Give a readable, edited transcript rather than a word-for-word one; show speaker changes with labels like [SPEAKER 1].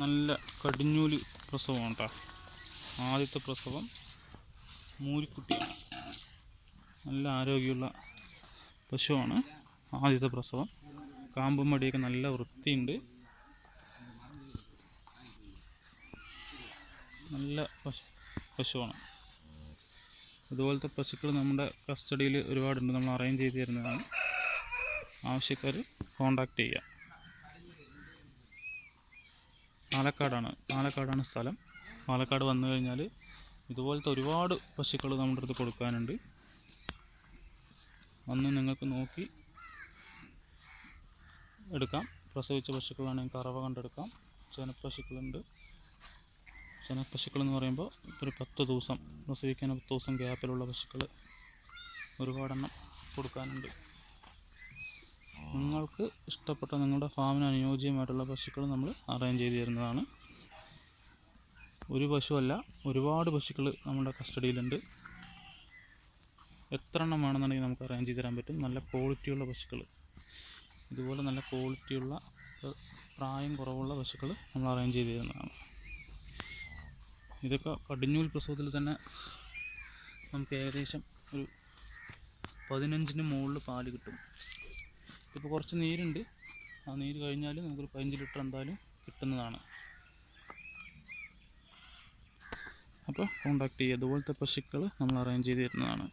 [SPEAKER 1] നല്ല കടിഞ്ഞൂല് പ്രസവമാണ് കേട്ടോ. ആദ്യത്തെ പ്രസവം മൂരിക്കുട്ടിയാണ്. നല്ല ആരോഗ്യമുള്ള പശുവാണ്. ആദ്യത്തെ പ്രസവം. കാമ്പും മടിയൊക്കെ നല്ല വൃത്തിയുണ്ട്. നല്ല പശുവാണ്. ഇതുപോലത്തെ പശുക്കൾ നമ്മുടെ കസ്റ്റഡിയിൽ ഒരുപാടുണ്ട്. നമ്മൾ അറേഞ്ച് ചെയ്ത് തരുന്നതാണ്. ആവശ്യക്കാർ കോണ്ടാക്ട് ചെയ്യുക. പാലക്കാടാണ് സ്ഥലം. പാലക്കാട് വന്നു കഴിഞ്ഞാൽ ഇതുപോലത്തെ ഒരുപാട് പശുക്കൾ നമ്മുടെ അടുത്ത് കൊടുക്കാനുണ്ട്. അന്ന് നിങ്ങൾക്ക് നോക്കി എടുക്കാം. പ്രസവിച്ച പശുക്കളാണെങ്കിൽ കറവ കണ്ടെടുക്കാം. ചെനപ്പശുക്കളുണ്ട്. ചെനപ്പശുക്കൾ എന്ന് പറയുമ്പോൾ ഒരു 10 ദിവസം പ്രസവിക്കാൻ 10 ദിവസം ഗ്യാപ്പിലുള്ള പശുക്കൾ ഒരുപാടെണ്ണം കൊടുക്കാനുണ്ട്. നിങ്ങൾക്ക് ഇഷ്ടപ്പെട്ട നിങ്ങളുടെ ഫാമിന് അനുയോജ്യമായിട്ടുള്ള പശുക്കൾ നമ്മൾ അറേഞ്ച് ചെയ്ത് തരുന്നതാണ്. ഒരു പശുവല്ല, ഒരുപാട് പശുക്കൾ നമ്മുടെ കസ്റ്റഡിയിലുണ്ട്. എത്ര എണ്ണം വേണമെന്നുണ്ടെങ്കിൽ നമുക്ക് അറേഞ്ച് ചെയ്ത് തരാൻ പറ്റും. നല്ല ക്വാളിറ്റിയുള്ള പശുക്കൾ, ഇതുപോലെ നല്ല ക്വാളിറ്റിയുള്ള പ്രായം കുറവുള്ള പശുക്കൾ നമ്മൾ അറേഞ്ച് ചെയ്ത് തരുന്നതാണ്. ഇതൊക്കെ കടിഞ്ഞൂൽ പ്രസവത്തിൽ തന്നെ നമുക്ക് ഏകദേശം ഒരു 15-ന് മുകളിൽ പാല് കിട്ടും. ഇപ്പോൾ കുറച്ച് നീരുണ്ട്. ആ നീര് കഴിഞ്ഞാൽ നമുക്കൊരു 15 ലിറ്റർ എന്തായാലും കിട്ടുന്നതാണ്. അപ്പോൾ കോണ്ടാക്ട് ചെയ്യുക. ഇതുപോലത്തെ പശുക്കൾ നമ്മൾ അറേഞ്ച് ചെയ്ത് തരുന്നതാണ്.